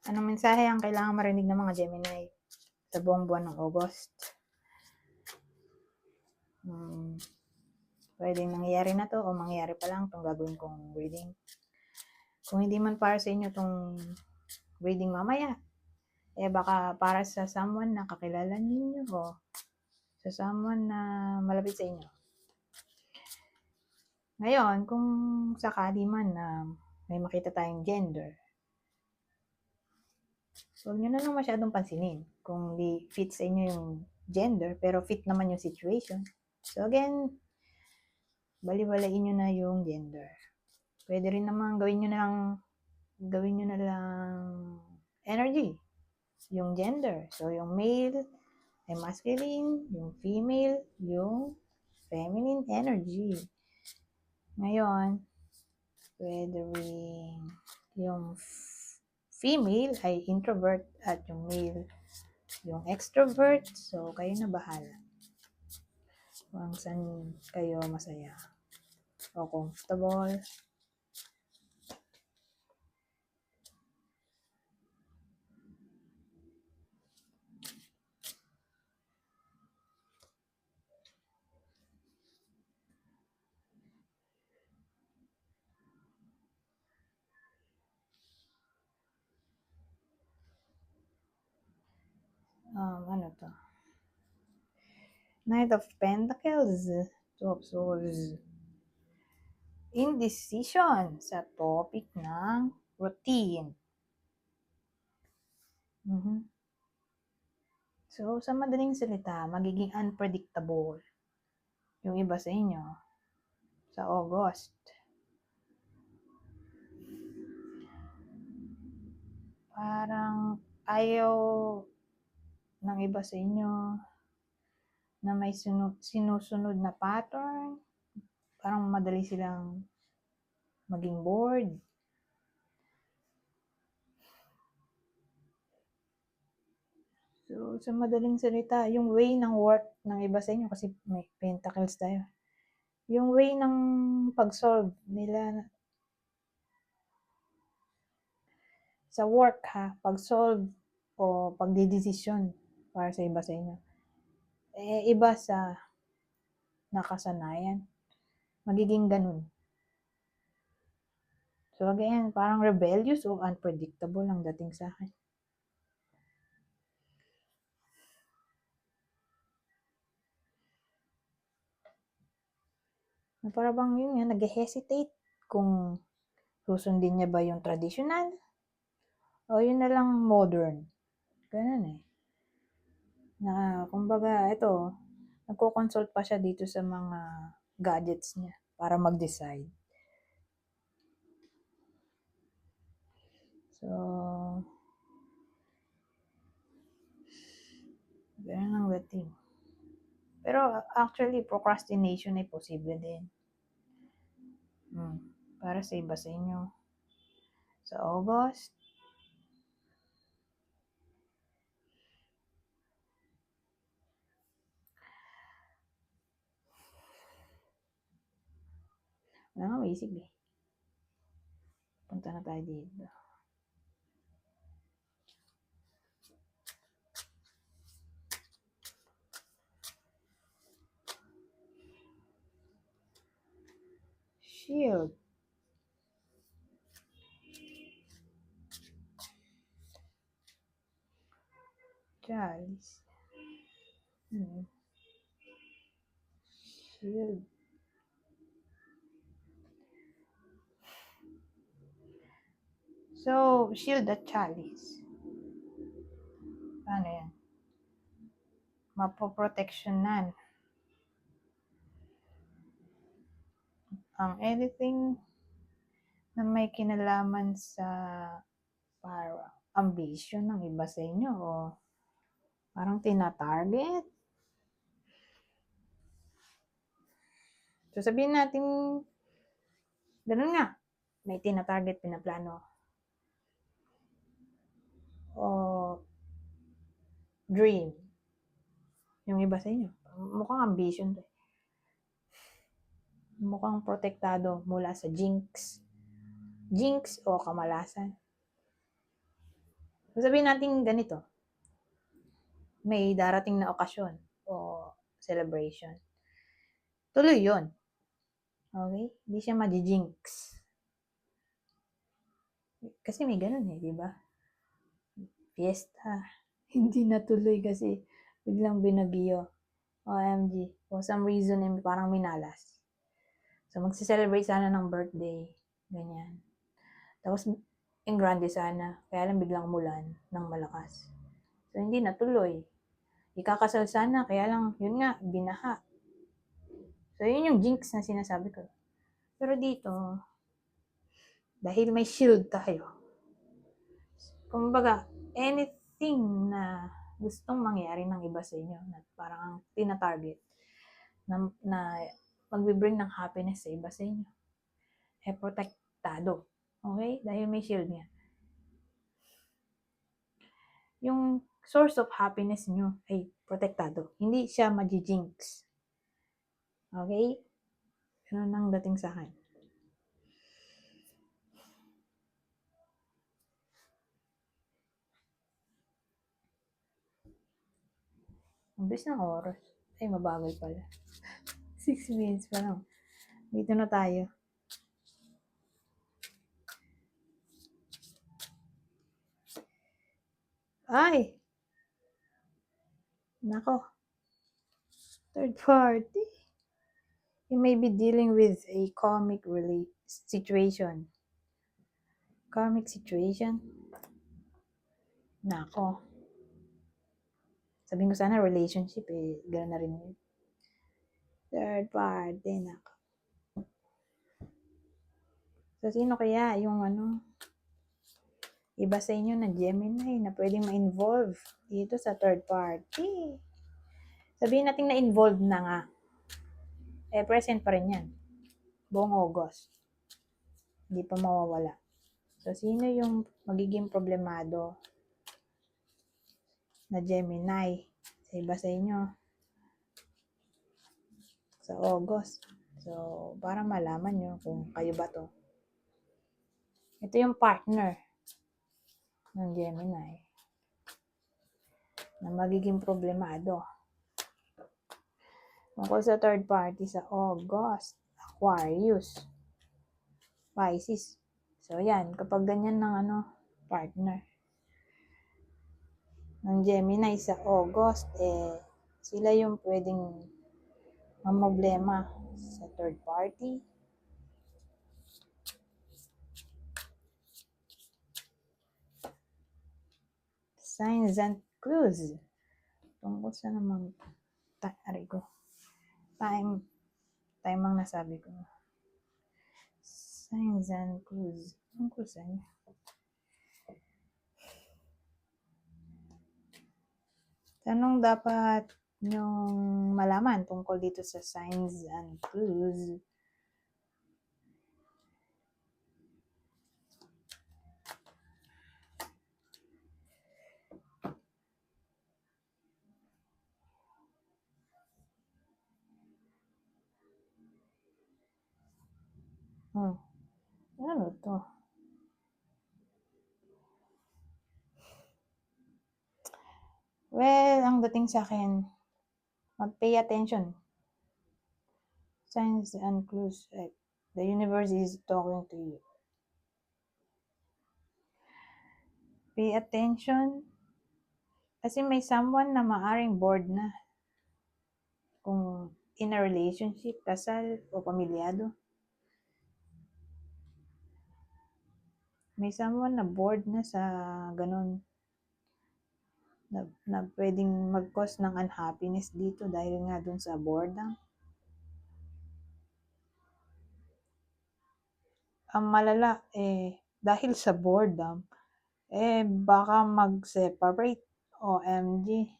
Anong mensahe ang kailangan marinig ng mga Gemini sa buong buwan ng August? Pwedeng nangyayari na to o mangyayari pa lang itong gagawin kong reading. Kung hindi man para sa inyo itong reading mamaya, baka para sa someone na kakilala ninyo o sa someone na malapit sa inyo. Ngayon, kung sakali man na may makita tayong gender, huwag nyo na lang masyadong pansinin kung di fit sa inyo yung gender, pero fit naman yung situation. So again, bali-balain nyo na yung gender. Pwede rin naman gawin nyo na lang energy, yung gender. So yung male ay masculine, yung female, yung feminine energy. Ngayon, pwede rin yung female ay introvert at yung male yung extrovert. So, kayo na bahala. Kung saan kayo masaya o comfortable. Ano to? Knight of Pentacles, Two of Swords. Indecision sa topic ng routine. So, sa madaling salita, magiging unpredictable yung iba sa inyo sa August. Parang ayaw ng iba sa inyo na may sinusunod na pattern. Parang madali silang maging bored. So, sa madaling salita, yung way ng work ng iba sa inyo, kasi may pentacles tayo, yung way ng pag-solve nila sa work pag-solve o pagdidesisyon para sa iba sa inyo, iba sa nakasanayan. Magiging ganun. So again, parang rebellious o unpredictable ang dating sa akin. Para bang yun nga, nag-hesitate kung susundin niya ba yung traditional o yun na lang modern. Ganun Na, kumbaga, ito, nagko-consult pa siya dito sa mga gadgets niya para mag-decide. So, ganun ang dating. Pero actually, procrastination ay posible din. Para sa iba sa inyo. Sa August, wala nga maisip Punta na tayo dito. Shield. Chalice. Shield. So, shield at chalice. Paano yan? Mapoproteksyonan ang anything na may kinalaman sa parang ambition ng iba sa inyo o parang tina-target. So, sabihin natin, ganun nga, may tina-target, pinaplano. O dream. Yung iba sa inyo, mukhang ambition to. Mukhang protektado mula sa jinx o kamalasan. Sabihin natin ganito, may darating na okasyon o celebration. Tuloy yun. Okay? Hindi siya ma-jinx. Kasi may ganun di ba? Fiesta. Hindi natuloy kasi biglang binagyo. OMG. For some reason, parang minalas. So, magse-celebrate sana ng birthday. Ganyan. Tapos, yung grande sana. Kaya lang biglang umulan ng malakas. So, hindi natuloy. Ikakasal sana. Kaya lang, yun nga, binaha. So, yun yung jinx na sinasabi ko. Pero dito, dahil may shield tayo, kumbaga, anything na gustong mangyari ng iba sa inyo, na parang ang tina-target, na magbe-bring ng happiness sa iba sa inyo, protektado. Okay? Dahil may shield niya. Yung source of happiness nyo ay protektado. Hindi siya majijinx. Okay? Ganun ang dating sa akin. Ang bilis ng oras. Ay, mabagal pala. 6 minutes pa lang. Dito na tayo. Ay! Nako. Third party. You may be dealing with a karmic situation. Karmic situation? Nako. Sabihin ko sana relationship gano'n na rin yun. Third party, nako. So, sino kaya yung iba sa inyo na Gemini na pwedeng ma-involve dito sa third party? Sabihin natin na-involved na nga. Present pa rin yan. Buong August. Hindi pa mawawala. So, sino yung magiging problemado na Gemini sa iba sa inyo sa August? So, para malaman nyo kung kayo ba to. Ito yung partner ng Gemini na magiging problemado tungkol sa third party sa August. Aquarius, Pisces. So, yan. Kapag ganyan ng partner ng Gemini sa August, sila yung pwedeng mamroblema sa third party. Signs and clues. Tungkol sa naman time ang nasabi ko. Signs and clues. Tungkol sa inyo. Anong dapat nyong malaman tungkol dito sa signs and clues? Ano to? Well, ang dating sa akin, mag-pay attention. Signs and clues. The universe is talking to you. Pay attention. Kasi may someone na maaring bored na. Kung in a relationship, kasal, o pamilyado. May someone na bored na sa ganun. Na pwedeng mag-cause ng unhappiness dito dahil nga dun sa boredom. Ang malala, dahil sa boredom, baka mag-separate. OMG.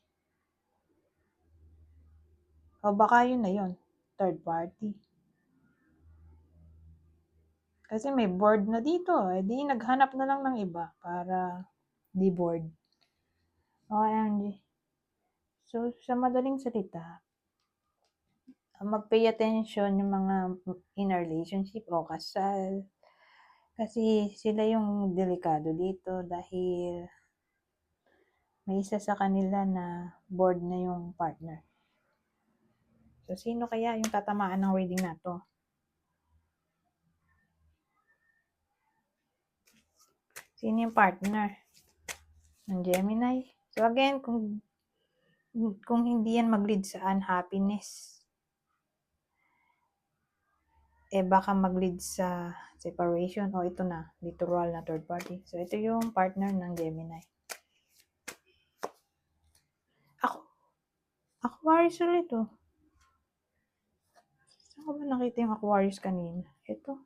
O baka yun na yun, third party. Kasi may bored na dito, di naghanap na lang ng iba para di bored. OMG. So, sa madaling salita, mag-pay attention yung mga in a relationship o kasal. Kasi sila yung delikado dito dahil may isa sa kanila na bored na yung partner. So, sino kaya yung tatamaan ng reading na to? Sino yung partner ng Gemini? So, again, kung hindi yan mag-lead sa unhappiness, baka mag-lead sa separation. O, ito na, literal na third party. So, ito yung partner ng Gemini. Aquarius ulit, oh. Saan ko ba nakita yung Aquarius kanina? Ito.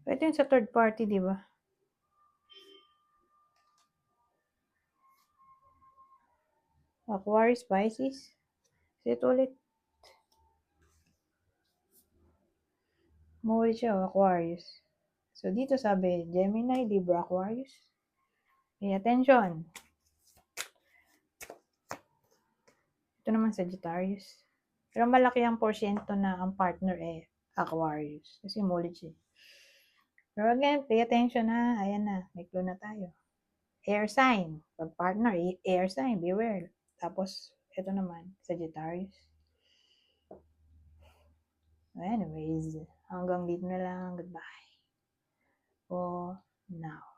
Ito yung sa third party, di ba? Aquarius, Pisces. So, ito ulit. Mawali siya, Aquarius. So, dito sabi, Gemini, Libra, Aquarius. Pay attention. Ito naman, Sagittarius. Pero malaki ang porsyento na ang partner Aquarius. Kasi mulit siya. Pero again, pay attention ha. Ayan na, may clue na tayo. Air sign. Pag partner, air sign, beware. Tapos, ito naman, Sagittarius. Anyways, hanggang dito na lang. Goodbye for now.